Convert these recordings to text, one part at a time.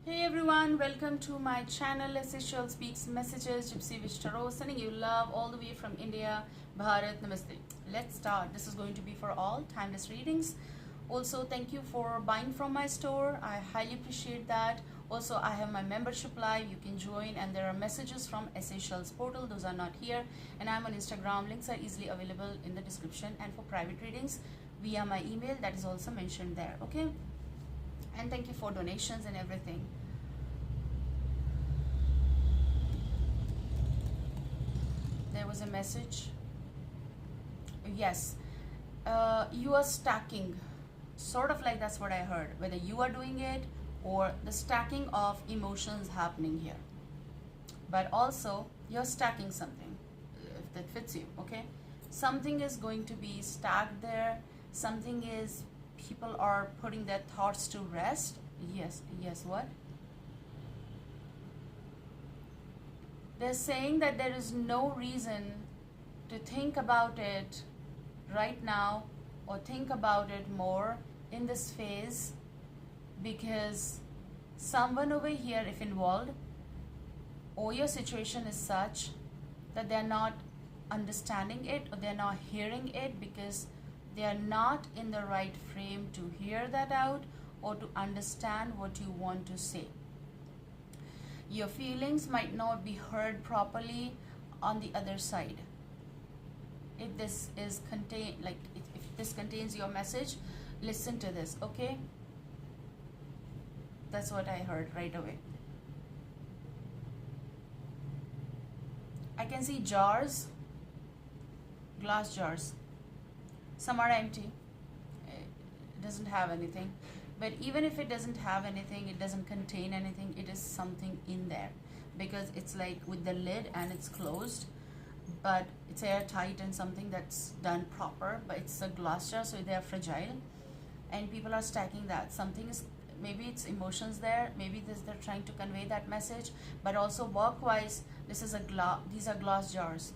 Hey everyone, welcome to my channel Sashell Speaks Messages, Gypsy Witch Tarot, sending you love all the way from India. Bharat Namaste. Let's start. This is going to be for all timeless readings. Also, thank you for buying from my store. I highly appreciate that. Also, I have my membership live. You can join, and there are messages from Sashell's portal. Those are not here. And I'm on Instagram. Links are easily available in the description. And for private readings via my email, that is also mentioned there. Okay? And thank you for donations and everything. There was a message. Yes, you are stacking, sort of like that's what I heard, whether you are doing it or the stacking of emotions happening here. But also you're stacking something, if that fits you. Okay, something is going to be stacked there. Something is, people are putting their thoughts to rest. Yes, what? They're saying that there is no reason to think about it right now or think about it more in this phase, because someone over here, if involved, or your situation is such that they're not understanding it or they're not hearing it because they are not in the right frame to hear that out or to understand what you want to say. Your feelings might not be heard properly on the other side. If this is if this contains your message, listen to this, okay? That's what I heard right away. I can see jars, glass jars. Some are empty. It doesn't have anything. But even if it doesn't have anything, it doesn't contain anything, it is something in there. Because it's like with the lid and it's closed, but it's airtight and something that's done proper, but it's a glass jar, so they're fragile. And people are stacking that. Something is, maybe it's emotions there, maybe they're trying to convey that message, but also work-wise, this is these are glass jars.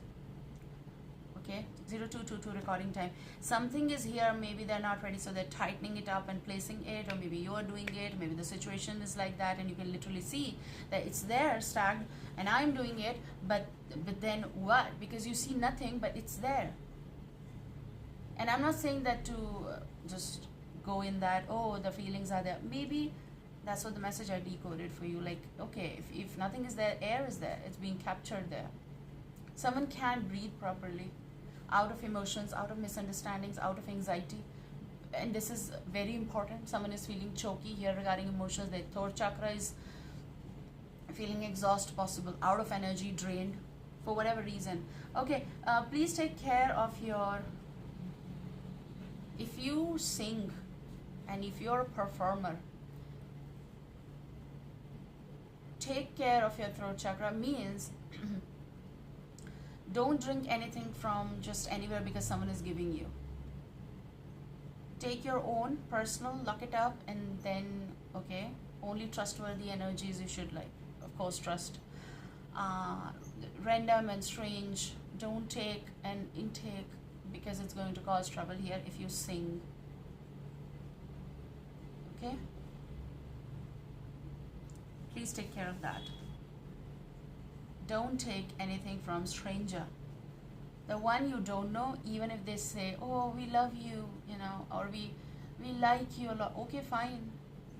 Okay, 0222 recording time. Something is here, maybe they're not ready, so they're tightening it up and placing it, or maybe you're doing it, maybe the situation is like that, and you can literally see that it's there stacked, and I'm doing it, but then what? Because you see nothing, but it's there. And I'm not saying that to just go in that, oh, the feelings are there. Maybe that's what the message I decoded for you. Like, okay, if nothing is there, air is there, it's being captured there. Someone can't breathe properly, out of emotions, out of misunderstandings, out of anxiety. And this is very important. Someone is feeling choky here regarding emotions. Their throat chakra is feeling exhausted, possible, out of energy, drained for whatever reason. Okay, please take care of your, if you sing and if you're a performer, take care of your throat chakra. Means don't drink anything from just anywhere because someone is giving you. Take your own personal, lock it up, and then, okay, only trustworthy energies you should, like, of course, trust. Random and strange, don't take an intake because it's going to cause trouble here if you sing. Okay? Please take care of that. Don't take anything from stranger. The one you don't know, even if they say, oh, we love you, you know, or we like you a lot. Okay, fine,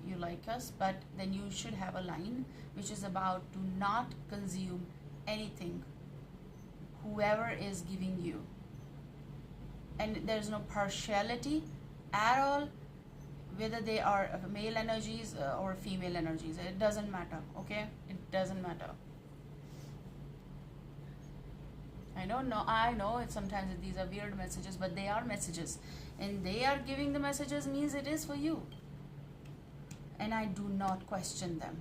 you like us, but then you should have a line which is about do not consume anything, whoever is giving you. And there's no partiality at all, whether they are male energies or female energies. It doesn't matter, okay? It doesn't matter. I know it sometimes these are weird messages, but they are messages, and they are giving the messages means it is for you, and I do not question them.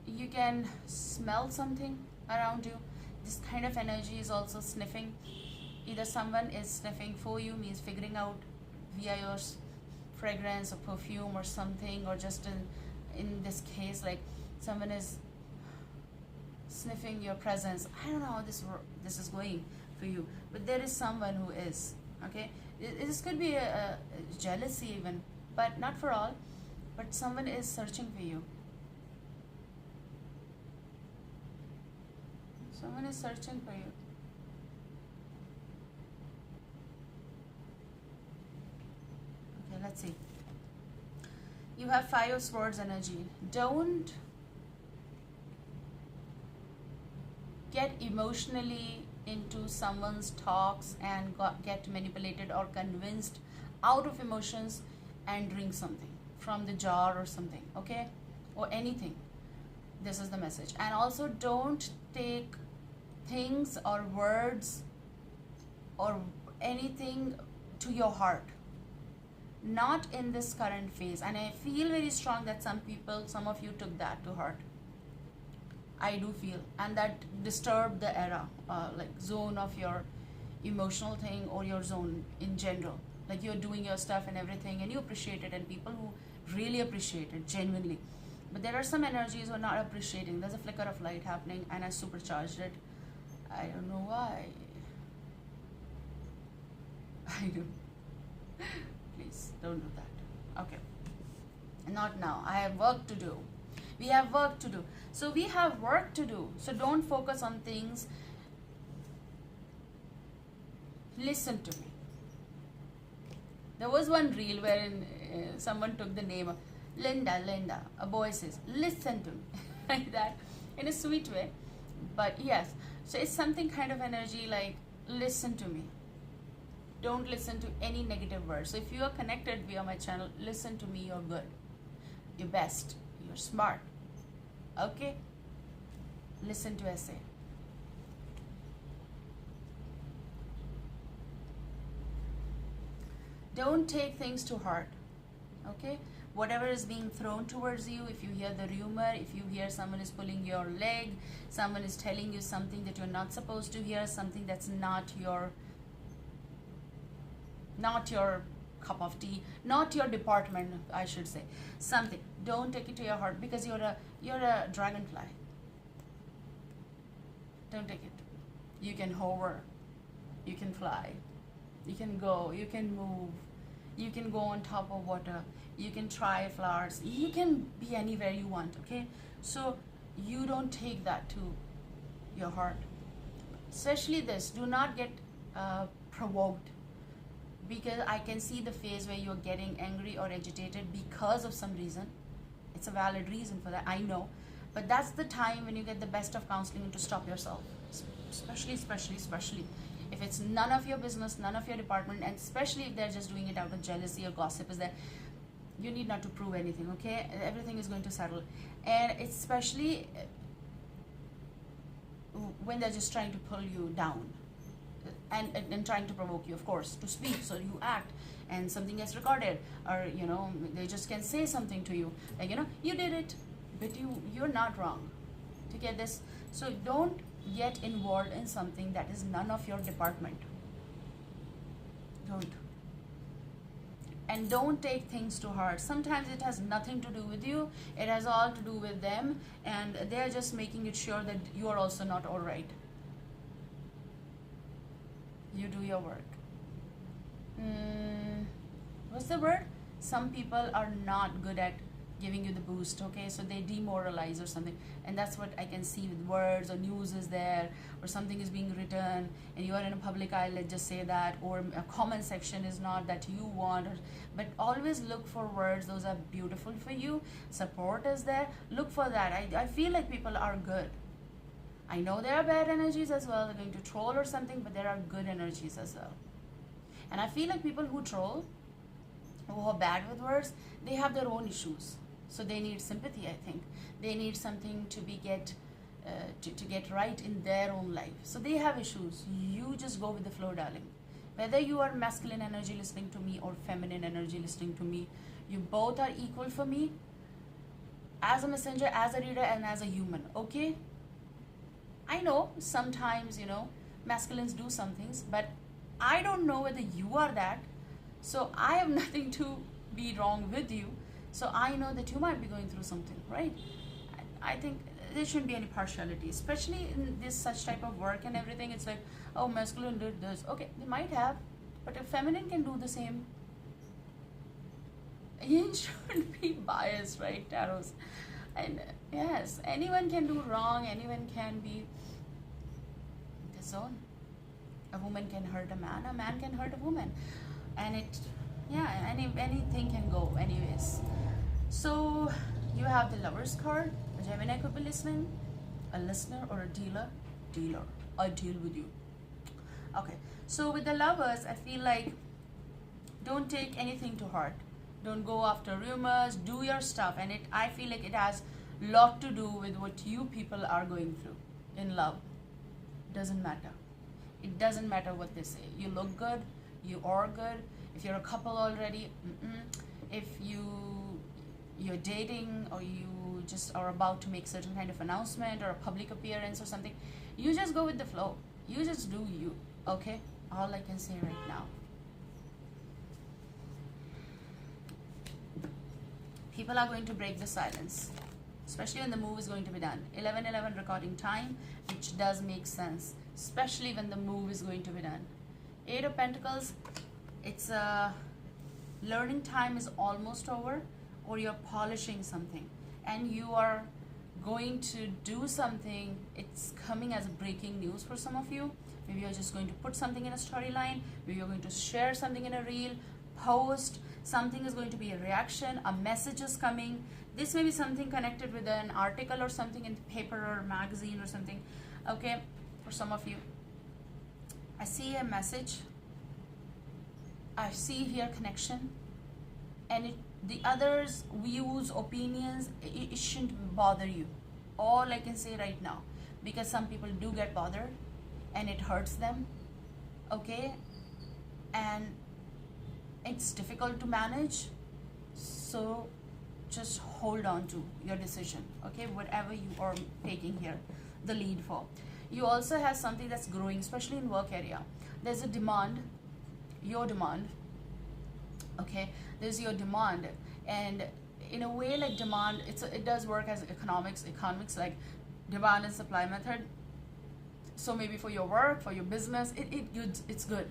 You can smell something around you. This kind of energy is also sniffing. Either someone is sniffing for you, means figuring out via your fragrance or perfume or something, or just in this case, like someone is sniffing your presence. I don't know how this is going, for you, but there is someone who is. Okay, this could be a jealousy even, but not for all. But someone is searching for you. Someone is searching for you. Okay, let's see. You have 5 of Swords energy. Don't get emotionally into someone's talks and get manipulated or convinced out of emotions and drink something from the jar or something, okay? Or anything. This is the message. And also don't take things or words or anything to your heart. Not in this current phase. And I feel very strong that some of you took that to heart. I do feel, and that disturbed the era, like zone of your emotional thing or your zone in general. Like you're doing your stuff and everything and you appreciate it, and people who really appreciate it genuinely. But there are some energies who are not appreciating. There's a flicker of light happening and I supercharged it. I don't know why. I do. Please don't do that. Okay. Not now. I have work to do. We have work to do. So we have work to do. So don't focus on things. Listen to me. There was one reel wherein someone took the name of Linda. A boy says, listen to me. Like that. In a sweet way. But yes. So it's something kind of energy like, listen to me. Don't listen to any negative words. So if you are connected via my channel, listen to me. You're good. You're best. You're smart. Okay? Listen to SA. Don't take things to heart. Okay? Whatever is being thrown towards you, if you hear the rumor, if you hear someone is pulling your leg, someone is telling you something that you're not supposed to hear, something that's not your cup of tea, not your department, I should say. Something. Don't take it to your heart because you're a dragonfly. Don't take it. You can hover. You can fly. You can go. You can move. You can go on top of water. You can try flowers. You can be anywhere you want, okay? So you don't take that to your heart. Especially this. Do not get provoked. Because I can see the phase where you're getting angry or agitated because of some reason. It's a valid reason for that, I know. But that's the time when you get the best of counseling to stop yourself. Especially if it's none of your business, none of your department, and especially if they're just doing it out of jealousy or gossip, is that you need not to prove anything, okay? Everything is going to settle. And especially when they're just trying to pull you down. And trying to provoke you, of course, to speak, so you act and something gets recorded, or they just can say something to you like, you did it, but you're not wrong to get this. So don't get involved in something that is none of your department. Don't. And don't take things to heart. Sometimes it has nothing to do with you, it has all to do with them, and they're just making it sure that you are also not all right. You do your work. What's the word? Some people are not good at giving you the boost, okay? So they demoralize or something. And that's what I can see with words, or news is there, or something is being written, and you are in a public eye, let's just say that, or a comment section is not that you want. But always look for words. Those are beautiful for you. Support is there. Look for that. I feel like people are good. I know there are bad energies as well. They're going to troll or something, but there are good energies as well. And I feel like people who troll, who are bad with words, they have their own issues. So they need sympathy, I think. They need something to get right in their own life. So they have issues. You just go with the flow, darling. Whether you are masculine energy listening to me or feminine energy listening to me, you both are equal for me as a messenger, as a reader, and as a human, okay? I know sometimes, masculines do some things, but I don't know whether you are that. So I have nothing to be wrong with you. So I know that you might be going through something, right? I think there shouldn't be any partiality, especially in this such type of work and everything. It's like, oh, masculine did this. Okay, they might have, but a feminine can do the same. You shouldn't be biased, right, tarots? And yes, anyone can do wrong, anyone can be disowned. A woman can hurt a man can hurt a woman, and anything can go anyways. So you have the Lover's card. A Gemini could be listening, a listener, or a dealer. I deal with you. Okay, so with the Lovers, I feel like don't take anything to heart. Don't go after rumors. Do your stuff, and I feel like it has a lot to do with what you people are going through in love. Doesn't matter. It doesn't matter what they say. You look good. You are good. If you're a couple already, if you're dating, or you just are about to make certain kind of announcement or a public appearance or something, you just go with the flow. You just do you. Okay, all I can say right now. People are going to break the silence, especially when the move is going to be done. 11/11 recording time, which does make sense, especially when the move is going to be done. 8 of Pentacles, it's a learning time is almost over, or you're polishing something and you are going to do something. It's coming as a breaking news for some of you. Maybe you're just going to put something in a storyline. Maybe you're going to share something in a reel, post. Something is going to be a reaction. A message is coming. This may be something connected with an article or something in the paper or magazine or something. Okay, for some of you, I see a message. I see here connection, and the others' views, opinions, it shouldn't bother you. All I can say right now, because some people do get bothered and it hurts them. Okay, and it's difficult to manage, so just hold on to your decision. Okay, whatever you are taking here the lead for. You also have something that's growing, especially in work area. There's a demand, your demand. Okay, there's your demand, and in a way, like demand, it does work as economics like demand and supply method. So maybe for your work, for your business, it's good.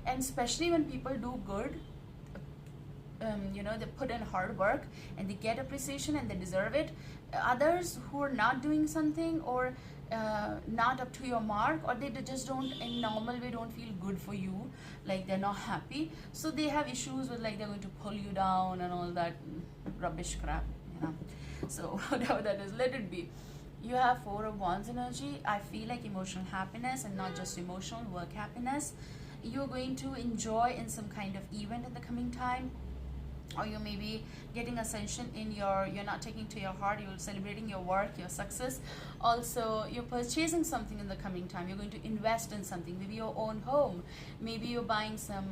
And especially when people do good, they put in hard work and they get appreciation and they deserve it. Others who are not doing something, or not up to your mark, or they just don't, in normal way, don't feel good for you, like they're not happy, so they have issues with, like, they're going to pull you down and all that rubbish crap, so whatever that is, let it be. You have 4 of Wands energy. I feel like emotional happiness, and not just emotional, work happiness. You're going to enjoy in some kind of event in the coming time, or you may be getting ascension in you're not taking to your heart, you're celebrating your work, your success. Also, you're purchasing something in the coming time. You're going to invest in something, maybe your own home, maybe you're buying some,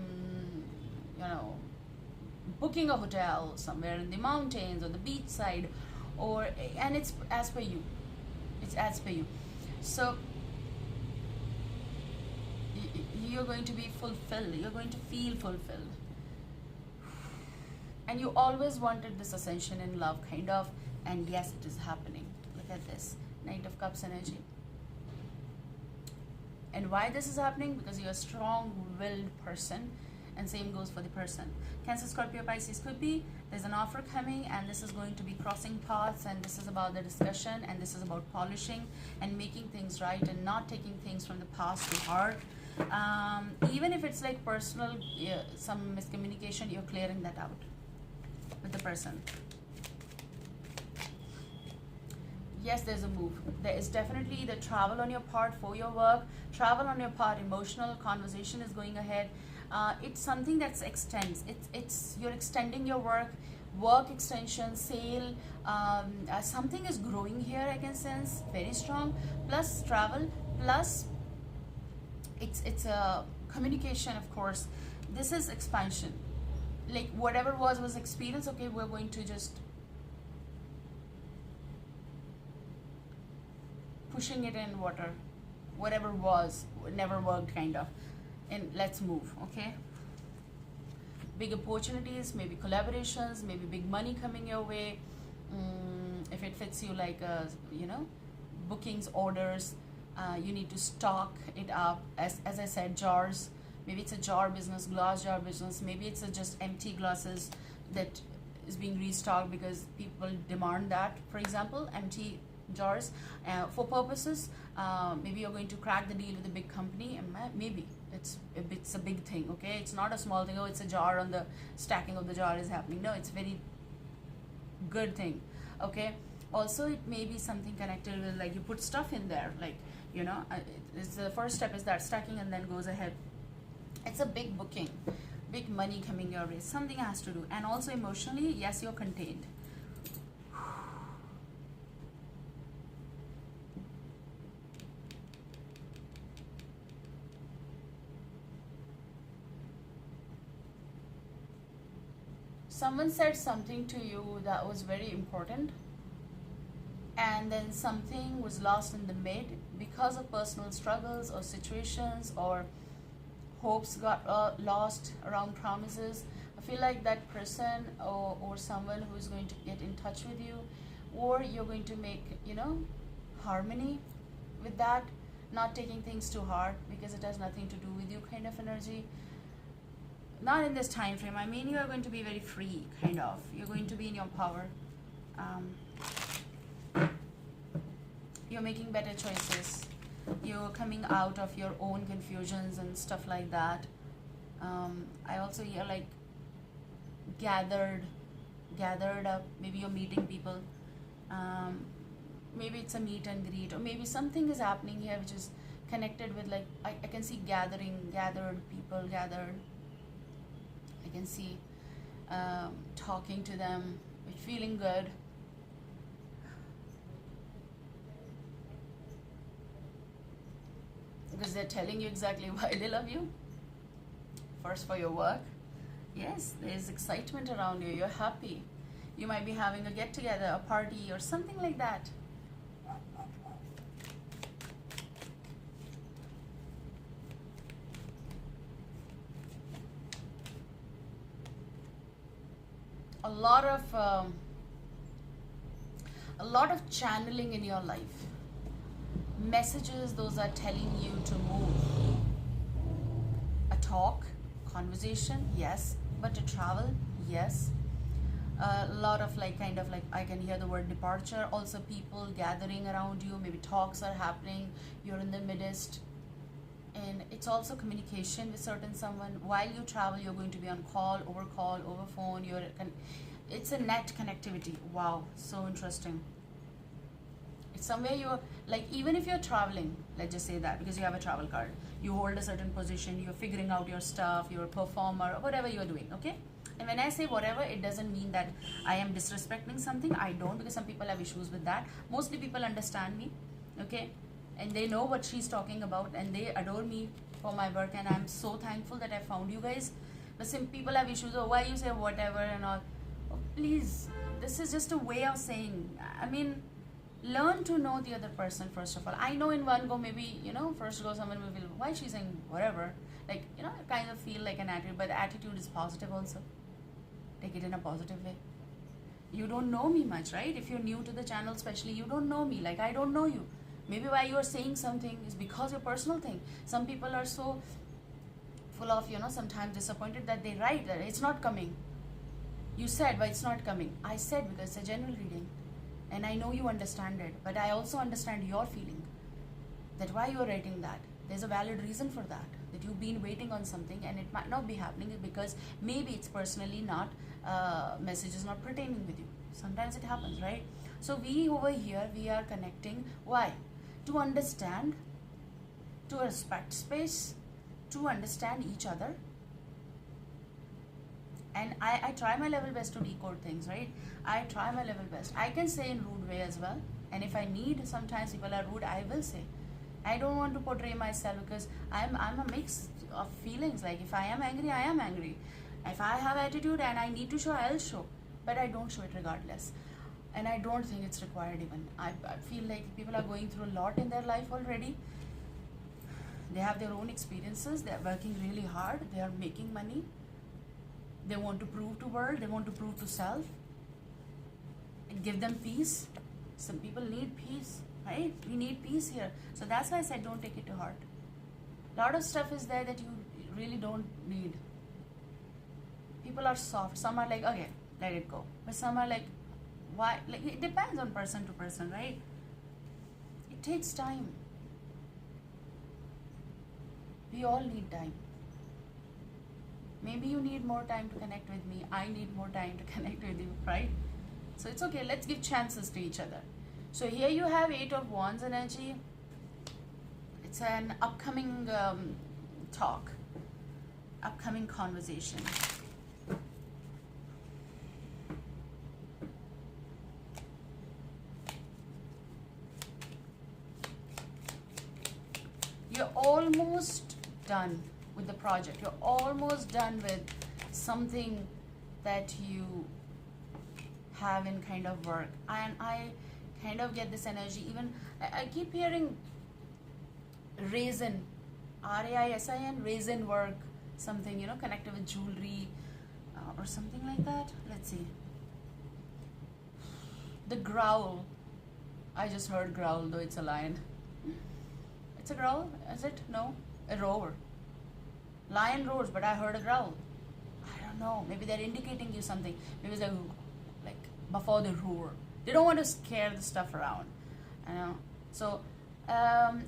booking a hotel somewhere in the mountains or the beach side, and it's as per you. It's as per you. So you're going to be fulfilled. You're going to feel fulfilled. And you always wanted this ascension in love, kind of. And yes, it is happening. Look at this. Knight of Cups energy. And why this is happening? Because you're a strong-willed person. And same goes for the person. Cancer, Scorpio, Pisces could be. There's an offer coming, and this is going to be crossing paths, and this is about the discussion, and this is about polishing and making things right, and not taking things from the past to heart. Even if it's like personal, some miscommunication, you're clearing that out with the person. Yes, there's a move. There is definitely the travel on your part for your work, travel on your part, emotional conversation is going ahead. It's something that extends. You're extending your work extension, sale. Something is growing here, I can sense, very strong. Plus travel, plus it's a communication, of course. This is expansion. Like whatever was experience, okay, we're going to just pushing it in water. Whatever was, never worked, kind of. And let's move, okay? Big opportunities, maybe collaborations, maybe big money coming your way. If it fits you like, you know, bookings, orders, you need to stock it up. As I said, jars. Maybe it's a jar business, glass jar business. Maybe it's just empty glasses that is being restocked because people demand that. For example, empty jars for purposes. Maybe you're going to crack the deal with a big company, and maybe it's a big thing. Okay, it's not a small thing. Oh, it's a jar on the stacking of the jar is happening. No, it's a very good thing. Okay. Also, it may be something connected with, like, you put stuff in there, like, you know, it's the first step is that stacking, and then goes ahead. It's a big booking, big money coming your way. Something has to do. And also emotionally, yes, you're contained. Someone said something to you that was very important, and then something was lost in the mid because of personal struggles or situations, or hopes got lost around promises. I feel like that person or someone who is going to get in touch with you, or you're going to make, you know, harmony with that, not taking things too hard because it has nothing to do with you kind of energy. Not in this time frame. I mean, you are going to be very free, kind of. You're going to be in your power. You're making better choices. You're coming out of your own confusions and stuff like that. I also hear like gathered up. Maybe you're meeting people. Maybe it's a meet and greet, or maybe something is happening here which is connected with, like, I can see gathered people. I can see talking to them, feeling good. Because they're telling you exactly why they love you. First, for your work. Yes, there's excitement around you. You're happy. You might be having a get-together, a party, or something like that. A lot of channeling in your life. Messages, those are telling you to move. A talk, conversation, yes. But to travel, yes. A lot of, like, kind of like, I can hear the word departure. Also, people gathering around you. Maybe talks are happening. You're in the midst. And it's also communication with certain someone. While you travel, you're going to be on call, over phone. It's a net connectivity. Wow, so interesting. It's somewhere you're, like, even if you're traveling, let's just say that, because you have a travel card, you hold a certain position, you're figuring out your stuff, you're a performer, whatever you're doing, okay? And when I say whatever, it doesn't mean that I am disrespecting something. I don't, because some people have issues with that. Mostly people understand me, okay? And they know what she's talking about, and they adore me for my work, and I'm so thankful that I found you guys. But some people have issues, oh, why you say whatever and all. Oh, please, this is just a way of saying, I mean, learn to know the other person first of all. I know in one go, maybe, you know, first go someone will feel, why is she saying whatever? Like, you know, kind of feel like an attitude, but the attitude is positive also. Take it in a positive way. You don't know me much, right? If you're new to the channel especially, you don't know me, like I don't know you. Maybe why you are saying something is because your personal thing. Some people are so full of, you know, sometimes disappointed that they write that it's not coming. You said, but it's not coming. I said because it's a general reading. And I know you understand it, but I also understand your feeling. That why you're writing that. There's a valid reason for that. That you've been waiting on something and it might not be happening because maybe it's personally not, message is not pertaining with you. Sometimes it happens, right? So we over here, we are connecting. Why? To understand, to respect space, to understand each other. And I try my level best to decode things, right? I try my level best. I can say in rude way as well. And if I need, sometimes people are rude, I will say. I don't want to portray myself because I'm a mix of feelings. Like if I am angry, I am angry. If I have attitude and I need to show, I'll show. But I don't show it regardless. And I don't think it's required even. I feel like people are going through a lot in their life already. They have their own experiences. They're working really hard. They are making money. They want to prove to world. They want to prove to self. And give them peace. Some people need peace, right? We need peace here. So that's why I said don't take it to heart. A lot of stuff is there that you really don't need. People are soft. Some are like, okay, let it go. But some are like, why? Like, it depends on person to person, right? It takes time. We all need time. Maybe you need more time to connect with me. I need more time to connect with you, right? So it's okay. Let's give chances to each other. So here you have 8 of Wands energy. It's an upcoming talk, upcoming conversation. You're almost done with the project. You're almost done with something that you have in kind of work. And I kind of get this energy. Even I keep hearing raisin, R-A-I-S-I-N, raisin work, something, you know, connected with jewelry or something like that. Let's see. The growl. I just heard growl, though it's a lion. It's a growl, is it? No, a roar. Lion roars, but I heard a growl. I don't know. Maybe they're indicating you something. Maybe they're like before the roar. They don't want to scare the stuff around. I know. So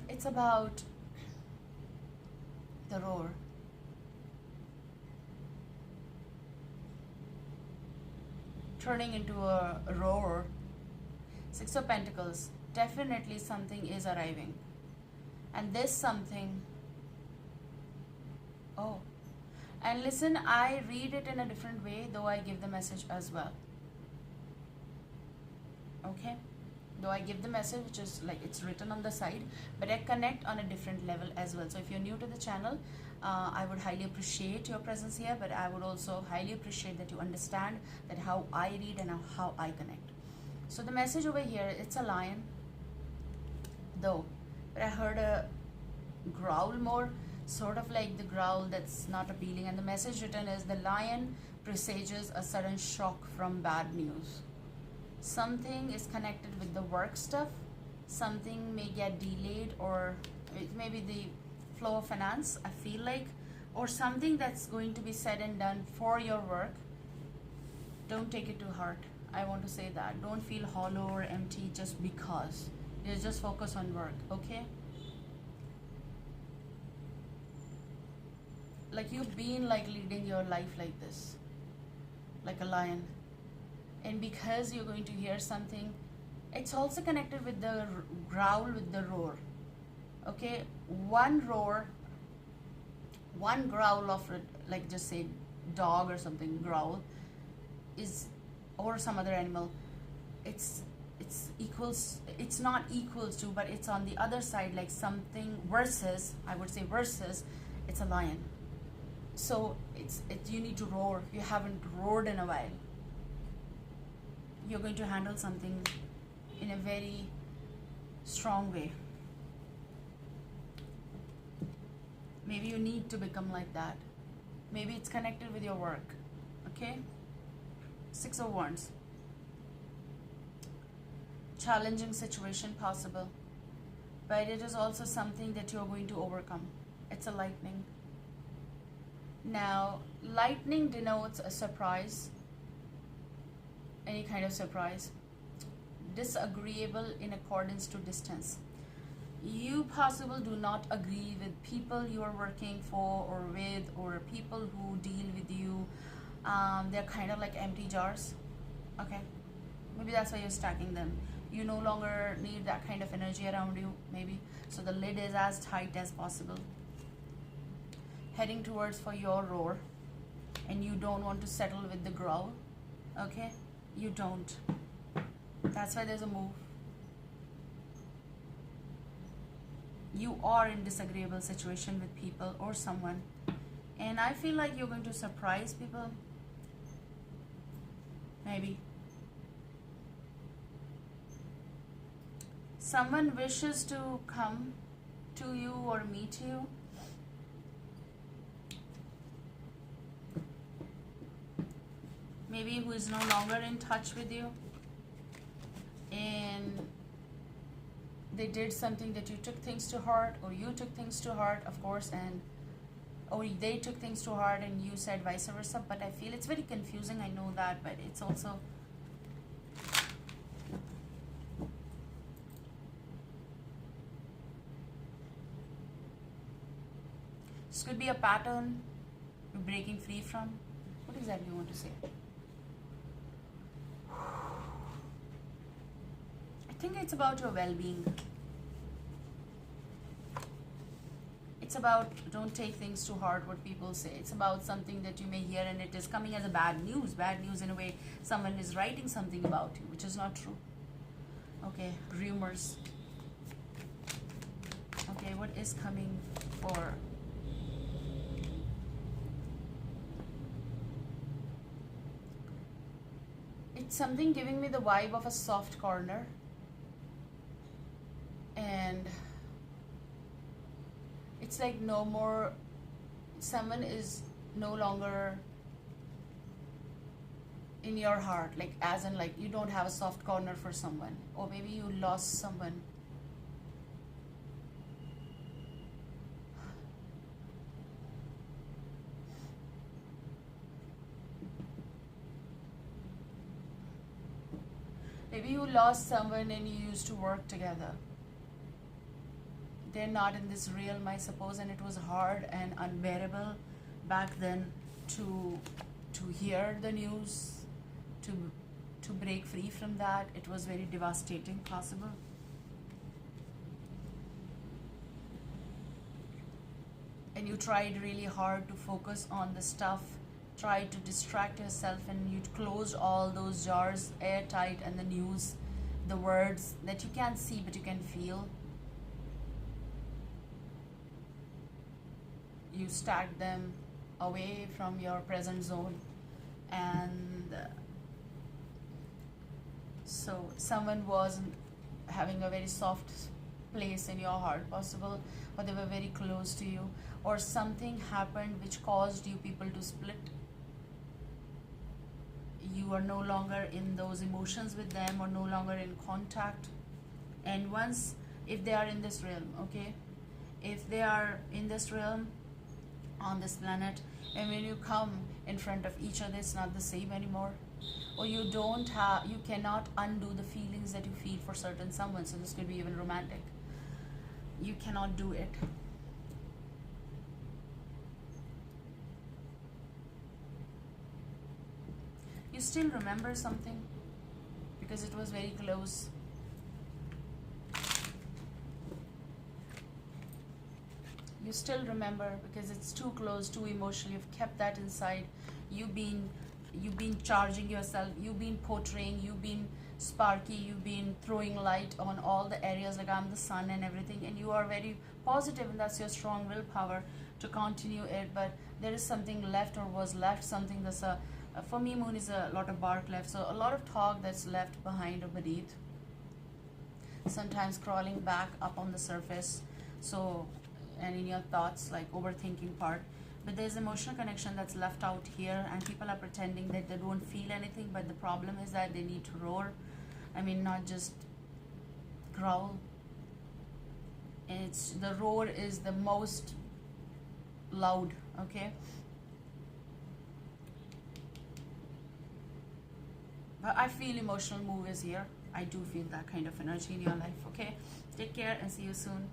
it's about the roar. Turning into a roar. 6 of Pentacles. Definitely something is arriving. And this something, oh, and listen, I read it in a different way, though I give the message as well. Okay? Though I give the message, which is like it's written on the side, but I connect on a different level as well. So if you're new to the channel, I would highly appreciate your presence here, but I would also highly appreciate that you understand that how I read and how I connect. So the message over here, it's a lion, though. But I heard a growl more, sort of like the growl that's not appealing. And the message written is, the lion presages a sudden shock from bad news. Something is connected with the work stuff. Something may get delayed, or it may be the flow of finance, I feel like, or something that's going to be said and done for your work. Don't take it to heart. I want to say that. Don't feel hollow or empty just because. Just focus on work, okay? Like you've been like leading your life like this, like a lion. And because you're going to hear something, it's also connected with the growl, with the roar. Okay, one roar, one growl of, like just say dog or something, growl, is, or some other animal, it's equals, it's not equals to, but it's on the other side, like something versus, I would say versus, it's a lion. So you need to roar. You haven't roared in a while. You're going to handle something in a very strong way. Maybe you need to become like that. Maybe it's connected with your work. Okay? 6 of Wands. Challenging situation possible, but it is also something that you're going to overcome. It's a lightning. Now, lightning denotes a surprise, any kind of surprise, disagreeable in accordance to distance. You possibly do not agree with people you are working for or with, or people who deal with you. They're kind of like empty jars. Okay, maybe that's why you're stacking them. You no longer need that kind of energy around you, maybe. So the lid is as tight as possible. Heading towards for your roar. And you don't want to settle with the growl. Okay? You don't. That's why there's a move. You are in disagreeable situation with people or someone. And I feel like you're going to surprise people. Maybe. Someone wishes to come to you or meet you. Maybe who is no longer in touch with you. And and they did something that you took things to heart, or you took things to heart, of course, and or they took things to heart and you said vice versa. But I feel it's very confusing, I know that, but it's also this could be a pattern you're breaking free from. What exactly you want to say? I think it's about your well-being. It's about, don't take things to heart what people say. It's about something that you may hear and it is coming as a bad news in a way. Someone is writing something about you, which is not true. Okay, rumors. Okay, what is coming for? It's something giving me the vibe of a soft corner. And it's like no more, someone is no longer in your heart, like as in like you don't have a soft corner for someone, or maybe you lost someone. Maybe you lost someone and you used to work together. They're not in this realm, I suppose, and it was hard and unbearable back then to hear the news, to break free from that. It was very devastating, possible. And you tried really hard to focus on the stuff, tried to distract yourself, and you closed all those jars airtight, and the news, the words that you can't see but you can feel, you stacked them away from your present zone. And so someone was having a very soft place in your heart, possible, or they were very close to you, or something happened which caused you people to split. You are no longer in those emotions with them, or no longer in contact. And once, if they are in this realm, okay, if they are in this realm on this planet, and when you come in front of each other, it's not the same anymore, or you cannot undo the feelings that you feel for certain someone. So this could be even romantic. You cannot do it. You still remember something because it was very close. You still remember because it's too close, too emotional. You've kept that inside. You've been charging yourself. You've been portraying. You've been sparky. You've been throwing light on all the areas, like I'm the sun and everything. And you are very positive, and that's your strong willpower to continue it. But there is something left, or was left, something that's for me, moon is a lot of bark left. So a lot of talk that's left behind or beneath. Sometimes crawling back up on the surface. So, and in your thoughts, like overthinking part. But there's emotional connection that's left out here, and people are pretending that they don't feel anything, but the problem is that they need to roar. I mean, not just growl. And the roar is the most loud, okay? But I feel emotional move is here. I do feel that kind of energy in your life, okay? Take care and see you soon.